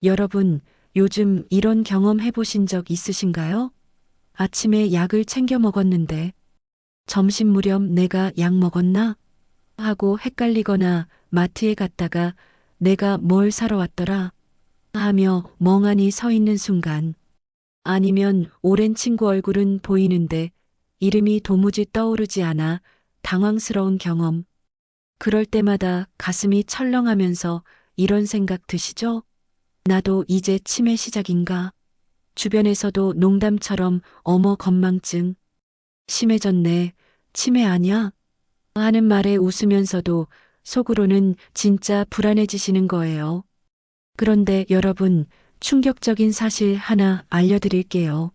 여러분, 요즘 이런 경험 해보신 적 있으신가요? 아침에 약을 챙겨 먹었는데 점심 무렵 내가 약 먹었나? 하고 헷갈리거나 마트에 갔다가 내가 뭘 사러 왔더라? 하며 멍하니 서 있는 순간, 아니면 오랜 친구 얼굴은 보이는데 이름이 도무지 떠오르지 않아 당황스러운 경험. 그럴 때마다 가슴이 철렁하면서 이런 생각 드시죠? 나도 이제 치매 시작인가? 주변에서도 농담처럼 어머 건망증 심해졌네. 치매 아냐? 하는 말에 웃으면서도 속으로는 진짜 불안해지시는 거예요. 그런데 여러분, 충격적인 사실 하나 알려드릴게요.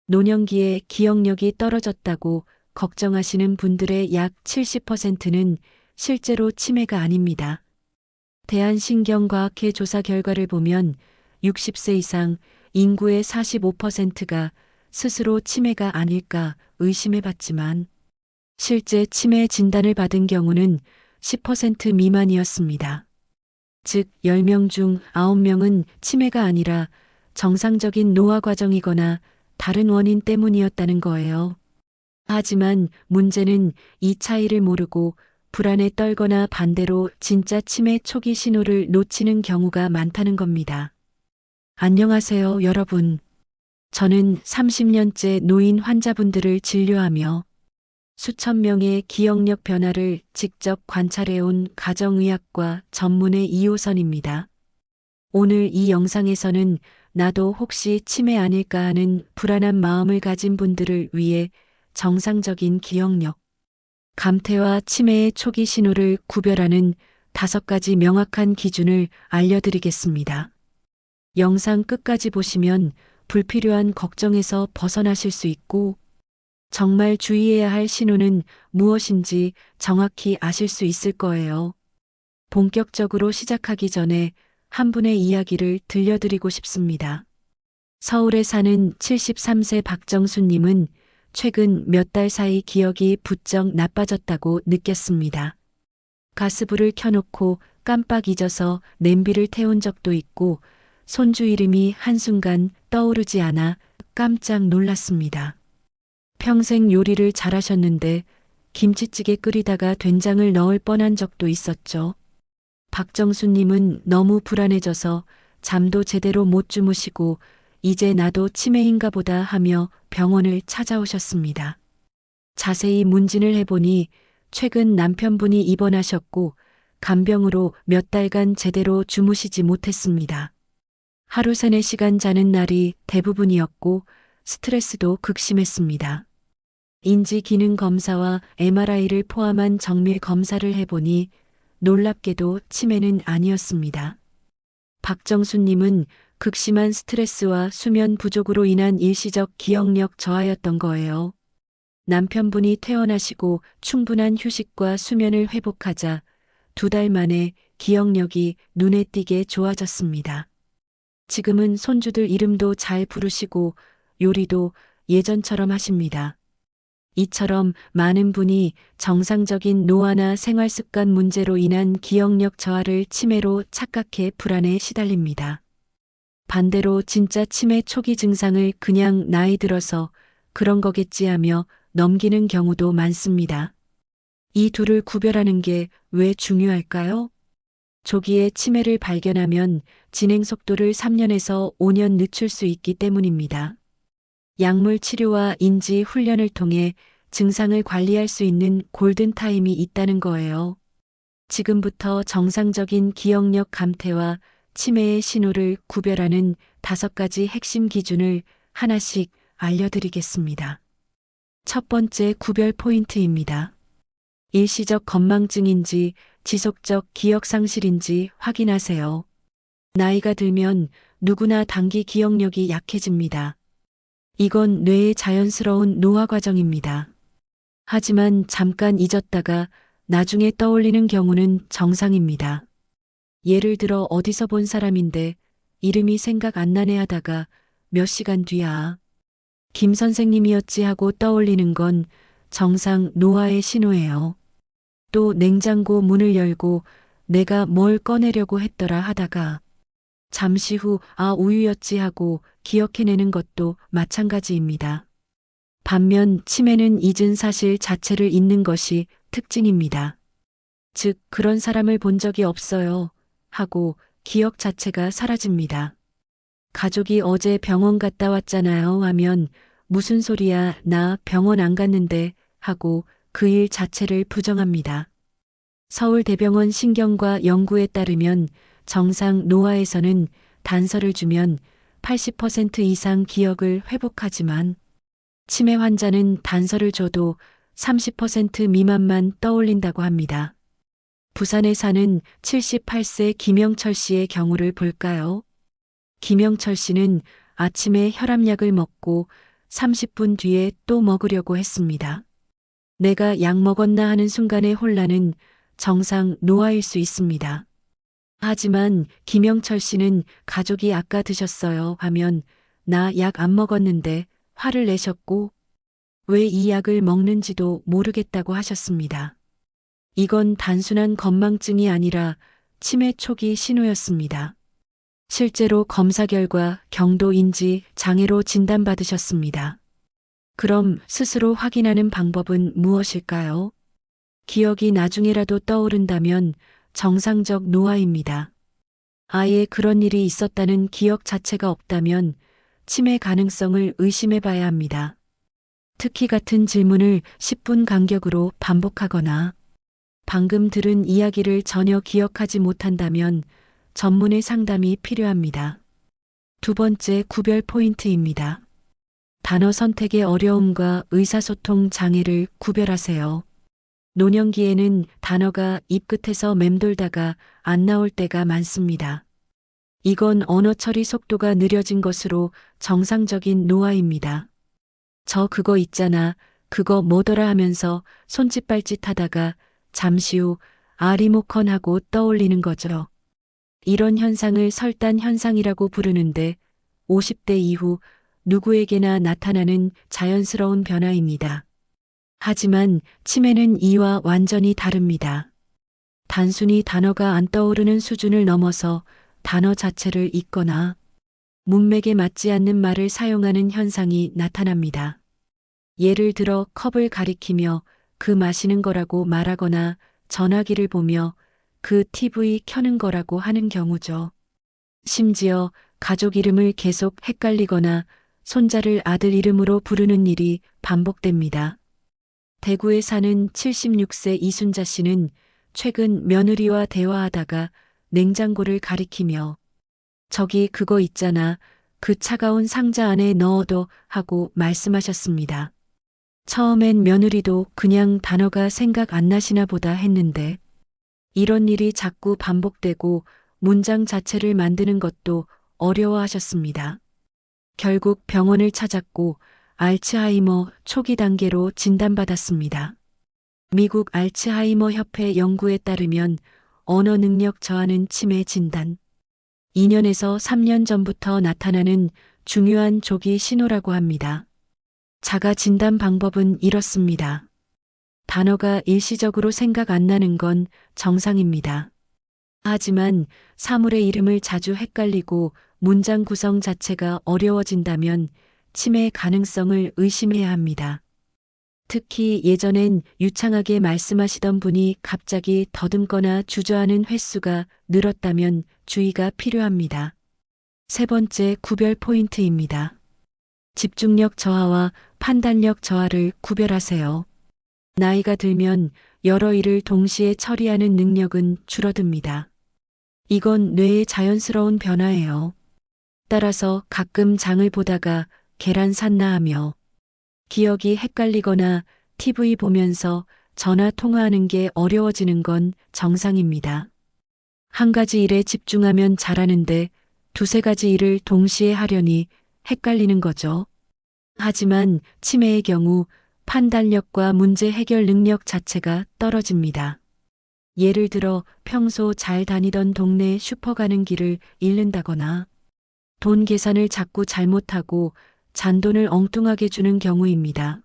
노년기에 기억력이 떨어졌다고 걱정하시는 분들의 약 70%는 실제로 치매가 아닙니다. 대한신경과학회 조사 결과를 보면 60세 이상 인구의 45%가 스스로 치매가 아닐까 의심해 봤지만 실제 치매 진단을 받은 경우는 10% 미만이었습니다. 즉 10명 중 9명은 치매가 아니라 정상적인 노화 과정이거나 다른 원인 때문이었다는 거예요. 하지만 문제는 이 차이를 모르고 불안에 떨거나 반대로 진짜 치매 초기 신호를 놓치는 경우가 많다는 겁니다. 안녕하세요, 여러분. 저는 30년째 노인 환자분들을 진료하며 수천 명의 기억력 변화를 직접 관찰해온 가정의학과 전문의 이호선입니다. 오늘 이 영상에서는 나도 혹시 치매 아닐까 하는 불안한 마음을 가진 분들을 위해 정상적인 기억력, 감퇴와 치매의 초기 신호를 구별하는 5가지 명확한 기준을 알려드리겠습니다. 영상 끝까지 보시면 불필요한 걱정에서 벗어나실 수 있고 정말 주의해야 할 신호는 무엇인지 정확히 아실 수 있을 거예요. 본격적으로 시작하기 전에 한 분의 이야기를 들려드리고 싶습니다. 서울에 사는 73세 박정수님은 최근 몇 달 사이 기억이 부쩍 나빠졌다고 느꼈습니다. 가스불을 켜놓고 깜빡 잊어서 냄비를 태운 적도 있고 손주 이름이 한순간 떠오르지 않아 깜짝 놀랐습니다. 평생 요리를 잘하셨는데 김치찌개 끓이다가 된장을 넣을 뻔한 적도 있었죠. 박정수님은 너무 불안해져서 잠도 제대로 못 주무시고 이제 나도 치매인가 보다 하며 병원을 찾아오셨습니다. 자세히 문진을 해보니 최근 남편분이 입원하셨고 간병으로 몇 달간 제대로 주무시지 못했습니다. 하루 3-4시간 자는 날이 대부분이었고 스트레스도 극심했습니다. 인지 기능 검사와 MRI를 포함한 정밀 검사를 해보니 놀랍게도 치매는 아니었습니다. 박정수님은 극심한 스트레스와 수면 부족으로 인한 일시적 기억력 저하였던 거예요. 남편분이 퇴원하시고 충분한 휴식과 수면을 회복하자 2달 만에 기억력이 눈에 띄게 좋아졌습니다. 지금은 손주들 이름도 잘 부르시고 요리도 예전처럼 하십니다. 이처럼 많은 분이 정상적인 노화나 생활습관 문제로 인한 기억력 저하를 치매로 착각해 불안에 시달립니다. 반대로 진짜 치매 초기 증상을 그냥 나이 들어서 그런 거겠지 하며 넘기는 경우도 많습니다. 이 둘을 구별하는 게 왜 중요할까요? 조기에 치매를 발견하면 진행 속도를 3년에서 5년 늦출 수 있기 때문입니다. 약물 치료와 인지 훈련을 통해 증상을 관리할 수 있는 골든타임이 있다는 거예요. 지금부터 정상적인 기억력 감퇴와 치매의 신호를 구별하는 5가지 핵심 기준을 하나씩 알려드리겠습니다. 첫 번째 구별 포인트입니다. 일시적 건망증인지 지속적 기억 상실인지 확인하세요. 나이가 들면 누구나 단기 기억력이 약해집니다. 이건 뇌의 자연스러운 노화 과정입니다. 하지만 잠깐 잊었다가 나중에 떠올리는 경우는 정상입니다. 예를 들어 어디서 본 사람인데 이름이 생각 안 나네 하다가 몇 시간 뒤야 김 선생님이었지 하고 떠올리는 건 정상 노화의 신호예요. 또 냉장고 문을 열고 내가 뭘 꺼내려고 했더라 하다가 잠시 후 우유였지 하고 기억해내는 것도 마찬가지입니다. 반면 치매는 잊은 사실 자체를 잊는 것이 특징입니다. 즉, 그런 사람을 본 적이 없어요 하고 기억 자체가 사라집니다. 가족이 어제 병원 갔다 왔잖아요 하면 무슨 소리야, 나 병원 안 갔는데 하고 그 일 자체를 부정합니다. 서울대병원 신경과 연구에 따르면 정상 노화에서는 단서를 주면 80% 이상 기억을 회복하지만 치매 환자는 단서를 줘도 30% 미만만 떠올린다고 합니다. 부산에 사는 78세 김영철 씨의 경우를 볼까요? 김영철 씨는 아침에 혈압약을 먹고 30분 뒤에 또 먹으려고 했습니다. 내가 약 먹었나 하는 순간의 혼란은 정상 노화일 수 있습니다. 하지만 김영철 씨는 가족이 아까 드셨어요 하면 나 약 안 먹었는데 화를 내셨고 왜 이 약을 먹는지도 모르겠다고 하셨습니다. 이건 단순한 건망증이 아니라 치매 초기 신호였습니다. 실제로 검사 결과 경도인지 장애로 진단받으셨습니다. 그럼 스스로 확인하는 방법은 무엇일까요? 기억이 나중에라도 떠오른다면 정상적 노화입니다. 아예 그런 일이 있었다는 기억 자체가 없다면 치매 가능성을 의심해 봐야 합니다. 특히 같은 질문을 10분 간격으로 반복하거나 방금 들은 이야기를 전혀 기억하지 못한다면 전문의 상담이 필요합니다. 두 번째 구별 포인트입니다. 단어 선택의 어려움과 의사소통 장애를 구별하세요. 노년기에는 단어가 입 끝에서 맴돌다가 안 나올 때가 많습니다. 이건 언어 처리 속도가 느려진 것으로 정상적인 노화입니다. 저 그거 있잖아, 그거 뭐더라 하면서 손짓발짓 하다가 잠시 후 리모컨 하고 떠올리는 거죠. 이런 현상을 설단 현상이라고 부르는데 50대 이후 누구에게나 나타나는 자연스러운 변화입니다. 하지만 치매는 이와 완전히 다릅니다. 단순히 단어가 안 떠오르는 수준을 넘어서 단어 자체를 잊거나 문맥에 맞지 않는 말을 사용하는 현상이 나타납니다. 예를 들어 컵을 가리키며 그 마시는 거라고 말하거나 전화기를 보며 그 TV 켜는 거라고 하는 경우죠. 심지어 가족 이름을 계속 헷갈리거나 손자를 아들 이름으로 부르는 일이 반복됩니다. 대구에 사는 76세 이순자 씨는 최근 며느리와 대화하다가 냉장고를 가리키며 저기 그거 있잖아, 그 차가운 상자 안에 넣어둬 하고 말씀하셨습니다. 처음엔 며느리도 그냥 단어가 생각 안 나시나 보다 했는데 이런 일이 자꾸 반복되고 문장 자체를 만드는 것도 어려워하셨습니다. 결국 병원을 찾았고 알츠하이머 초기 단계로 진단받았습니다. 미국 알츠하이머 협회 연구에 따르면 언어 능력 저하는 치매 진단, 2년에서 3년 전부터 나타나는 중요한 조기 신호라고 합니다. 자가 진단 방법은 이렇습니다. 단어가 일시적으로 생각 안 나는 건 정상입니다. 하지만 사물의 이름을 자주 헷갈리고 문장 구성 자체가 어려워진다면 치매 가능성을 의심해야 합니다. 특히 예전엔 유창하게 말씀하시던 분이 갑자기 더듬거나 주저하는 횟수가 늘었다면 주의가 필요합니다. 세 번째 구별 포인트입니다. 집중력 저하와 판단력 저하를 구별하세요. 나이가 들면 여러 일을 동시에 처리하는 능력은 줄어듭니다. 이건 뇌의 자연스러운 변화예요. 따라서 가끔 장을 보다가 계란 샀나 하며 기억이 헷갈리거나 TV 보면서 전화 통화하는 게 어려워지는 건 정상입니다. 한 가지 일에 집중하면 잘하는데 두세 가지 일을 동시에 하려니 헷갈리는 거죠. 하지만 치매의 경우 판단력과 문제 해결 능력 자체가 떨어집니다. 예를 들어 평소 잘 다니던 동네 슈퍼 가는 길을 잃는다거나 돈 계산을 자꾸 잘못하고 잔돈을 엉뚱하게 주는 경우입니다.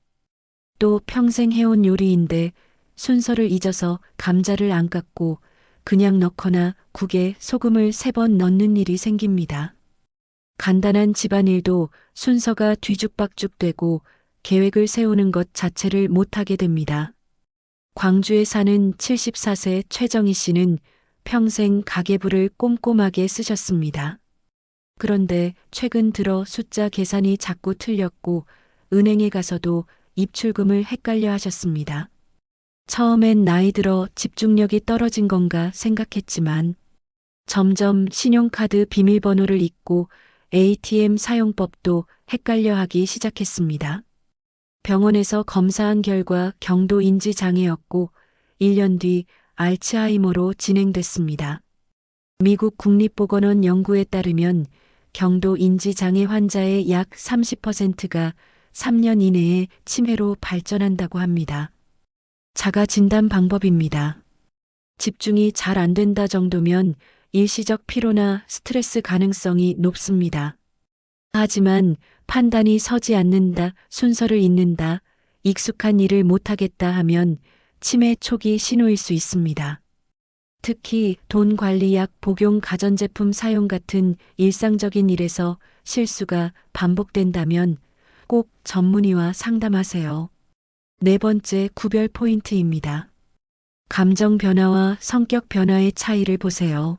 또 평생 해온 요리인데 순서를 잊어서 감자를 안 깎고 그냥 넣거나 국에 소금을 3번 넣는 일이 생깁니다. 간단한 집안일도 순서가 뒤죽박죽되고 계획을 세우는 것 자체를 못하게 됩니다. 광주에 사는 74세 최정희 씨는 평생 가계부를 꼼꼼하게 쓰셨습니다. 그런데 최근 들어 숫자 계산이 자꾸 틀렸고 은행에 가서도 입출금을 헷갈려 하셨습니다. 처음엔 나이 들어 집중력이 떨어진 건가 생각했지만 점점 신용카드 비밀번호를 잊고 ATM 사용법도 헷갈려 하기 시작했습니다. 병원에서 검사한 결과 경도 인지 장애였고 1년 뒤 알츠하이머로 진행됐습니다. 미국 국립보건원 연구에 따르면 경도 인지 장애 환자의 약 30%가 3년 이내에 치매로 발전한다고 합니다. 자가 진단 방법입니다. 집중이 잘 안 된다 정도면 일시적 피로나 스트레스 가능성이 높습니다. 하지만 판단이 서지 않는다, 순서를 잇는다, 익숙한 일을 못하겠다 하면 치매 초기 신호일 수 있습니다. 특히 돈 관리약 복용 가전제품 사용 같은 일상적인 일에서 실수가 반복된다면 꼭 전문의와 상담하세요. 4번째 구별 포인트입니다. 감정 변화와 성격 변화의 차이를 보세요.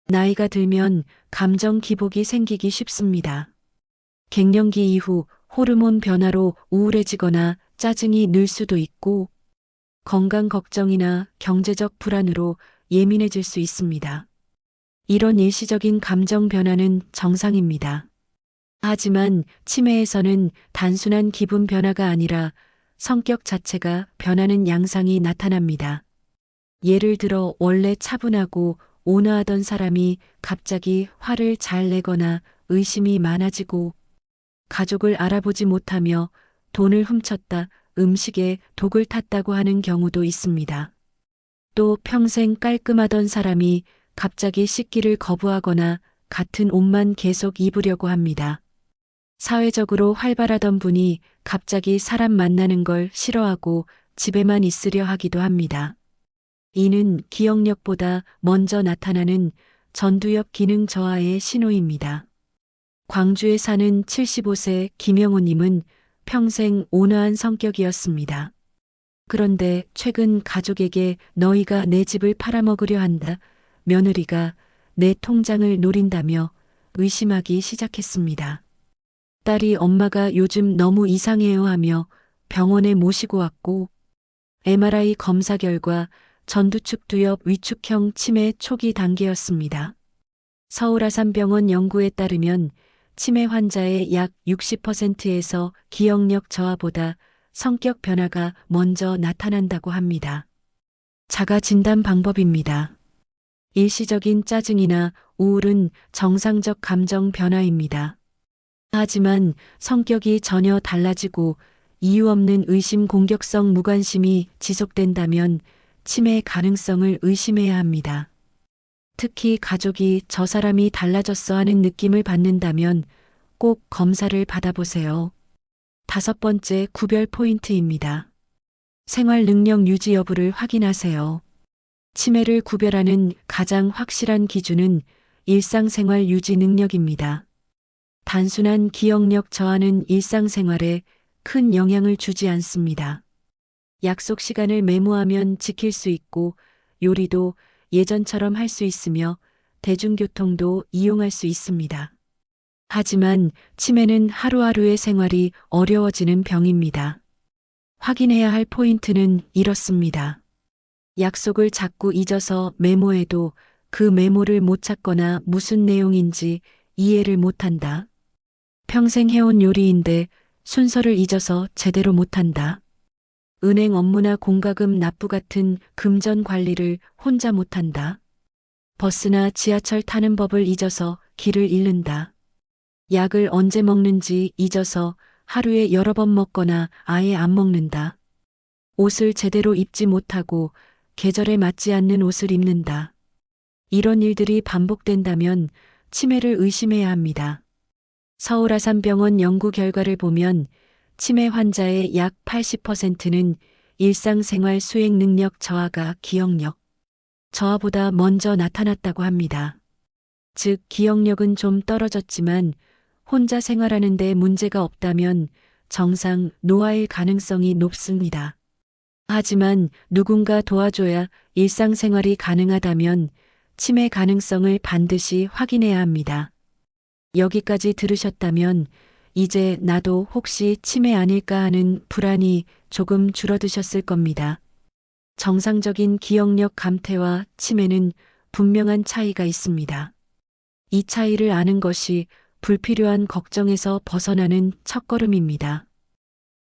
나이가 들면 감정 기복이 생기기 쉽습니다. 갱년기 이후 호르몬 변화로 우울해지거나 짜증이 늘 수도 있고 건강 걱정이나 경제적 불안으로 예민해질 수 있습니다. 이런 일시적인 감정 변화는 정상입니다. 하지만 치매에서는 단순한 기분 변화가 아니라 성격 자체가 변하는 양상이 나타납니다. 예를 들어 원래 차분하고 온화하던 사람이 갑자기 화를 잘 내거나 의심이 많아지고 가족을 알아보지 못하며 돈을 훔쳤다, 음식에 독을 탔다고 하는 경우도 있습니다. 또 평생 깔끔하던 사람이 갑자기 씻기를 거부하거나 같은 옷만 계속 입으려고 합니다. 사회적으로 활발하던 분이 갑자기 사람 만나는 걸 싫어하고 집에만 있으려 하기도 합니다. 이는 기억력보다 먼저 나타나는 전두엽 기능 저하의 신호입니다. 광주에 사는 75세 김영호님은 평생 온화한 성격이었습니다. 그런데 최근 가족에게 너희가 내 집을 팔아먹으려 한다, 며느리가 내 통장을 노린다며 의심하기 시작했습니다. 딸이 엄마가 요즘 너무 이상해요 하며 병원에 모시고 왔고 MRI 검사 결과 전두축 두엽 위축형 치매 초기 단계였습니다. 서울아산병원 연구에 따르면 치매 환자의 약 60%에서 기억력 저하보다 성격 변화가 먼저 나타난다고 합니다. 자가 진단 방법입니다. 일시적인 짜증이나 우울은 정상적 감정 변화입니다. 하지만 성격이 전혀 달라지고 이유 없는 의심 공격성 무관심이 지속된다면 치매 가능성을 의심해야 합니다. 특히 가족이 저 사람이 달라졌어 하는 느낌을 받는다면 꼭 검사를 받아보세요. 5번째 구별 포인트입니다. 생활 능력 유지 여부를 확인하세요. 치매를 구별하는 가장 확실한 기준은 일상생활 유지 능력입니다. 단순한 기억력 저하는 일상생활에 큰 영향을 주지 않습니다. 약속 시간을 메모하면 지킬 수 있고 요리도 예전처럼 할 수 있으며 대중교통도 이용할 수 있습니다. 하지만 치매는 하루하루의 생활이 어려워지는 병입니다. 확인해야 할 포인트는 이렇습니다. 약속을 자꾸 잊어서 메모해도 그 메모를 못 찾거나 무슨 내용인지 이해를 못한다. 평생 해온 요리인데 순서를 잊어서 제대로 못한다. 은행 업무나 공과금 납부 같은 금전 관리를 혼자 못한다. 버스나 지하철 타는 법을 잊어서 길을 잃는다. 약을 언제 먹는지 잊어서 하루에 여러 번 먹거나 아예 안 먹는다. 옷을 제대로 입지 못하고 계절에 맞지 않는 옷을 입는다. 이런 일들이 반복된다면 치매를 의심해야 합니다. 서울아산병원 연구 결과를 보면 치매 환자의 약 80%는 일상생활 수행 능력 저하가 기억력, 저하보다 먼저 나타났다고 합니다. 즉, 기억력은 좀 떨어졌지만 혼자 생활하는 데 문제가 없다면 정상 노화일 가능성이 높습니다. 하지만 누군가 도와줘야 일상생활이 가능하다면 치매 가능성을 반드시 확인해야 합니다. 여기까지 들으셨다면 이제 나도 혹시 치매 아닐까 하는 불안이 조금 줄어드셨을 겁니다. 정상적인 기억력 감퇴와 치매는 분명한 차이가 있습니다. 이 차이를 아는 것이 불필요한 걱정에서 벗어나는 첫걸음입니다.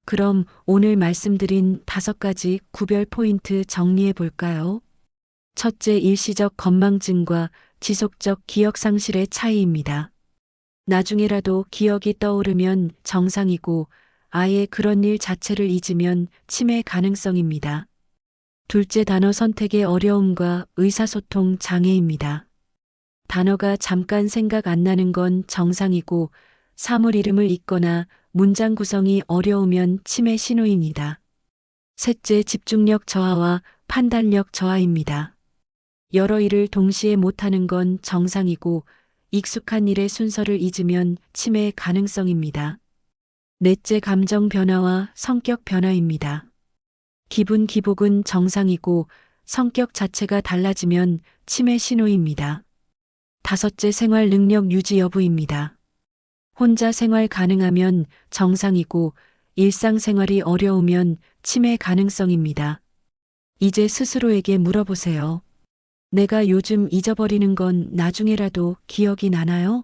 그럼 오늘 말씀드린 5가지 구별 포인트 정리해 볼까요? 첫째, 일시적 건망증과 지속적 기억 상실의 차이입니다. 나중에라도 기억이 떠오르면 정상이고 아예 그런 일 자체를 잊으면 치매 가능성입니다. 둘째, 단어 선택의 어려움과 의사소통 장애입니다. 단어가 잠깐 생각 안 나는 건 정상이고 사물 이름을 잊거나 문장 구성이 어려우면 치매 신호입니다. 셋째, 집중력 저하와 판단력 저하입니다. 여러 일을 동시에 못하는 건 정상이고 익숙한 일의 순서를 잊으면 치매 가능성입니다. 넷째, 감정 변화와 성격 변화입니다. 기분 기복은 정상이고 성격 자체가 달라지면 치매 신호입니다. 다섯째, 생활 능력 유지 여부입니다. 혼자 생활 가능하면 정상이고 일상생활이 어려우면 치매 가능성입니다. 이제 스스로에게 물어보세요. 내가 요즘 잊어버리는 건 나중에라도 기억이 나나요?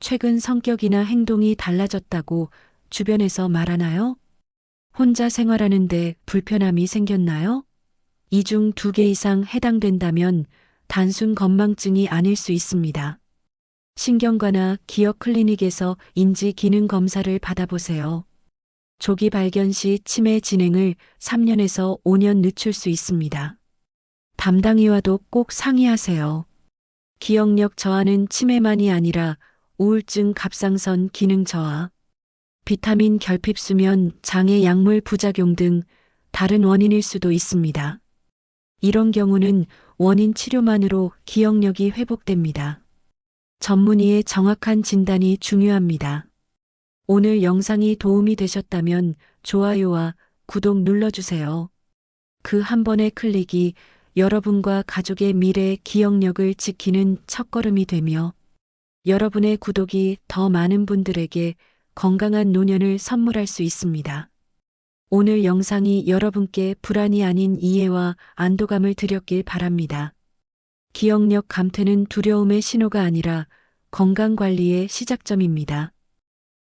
최근 성격이나 행동이 달라졌다고 주변에서 말하나요? 혼자 생활하는데 불편함이 생겼나요? 이 중 2개 이상 해당된다면 단순 건망증이 아닐 수 있습니다. 신경과나 기억 클리닉에서 인지 기능 검사를 받아보세요. 조기 발견 시 치매 진행을 3년에서 5년 늦출 수 있습니다. 담당의와도 꼭 상의하세요. 기억력 저하는 치매만이 아니라 우울증, 갑상선 기능 저하, 비타민 결핍, 수면 장애, 약물 부작용 등 다른 원인일 수도 있습니다. 이런 경우는 원인 치료만으로 기억력이 회복됩니다. 전문의의 정확한 진단이 중요합니다. 오늘 영상이 도움이 되셨다면 좋아요와 구독 눌러주세요. 그 한 번의 클릭이 여러분과 가족의 미래 기억력을 지키는 첫걸음이 되며 여러분의 구독이 더 많은 분들에게 건강한 노년을 선물할 수 있습니다. 오늘 영상이 여러분께 불안이 아닌 이해와 안도감을 드렸길 바랍니다. 기억력 감퇴는 두려움의 신호가 아니라 건강관리의 시작점입니다.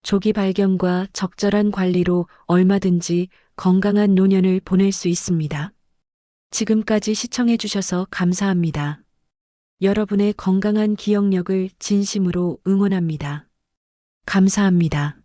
조기 발견과 적절한 관리로 얼마든지 건강한 노년을 보낼 수 있습니다. 지금까지 시청해 주셔서 감사합니다. 여러분의 건강한 기억력을 진심으로 응원합니다. 감사합니다.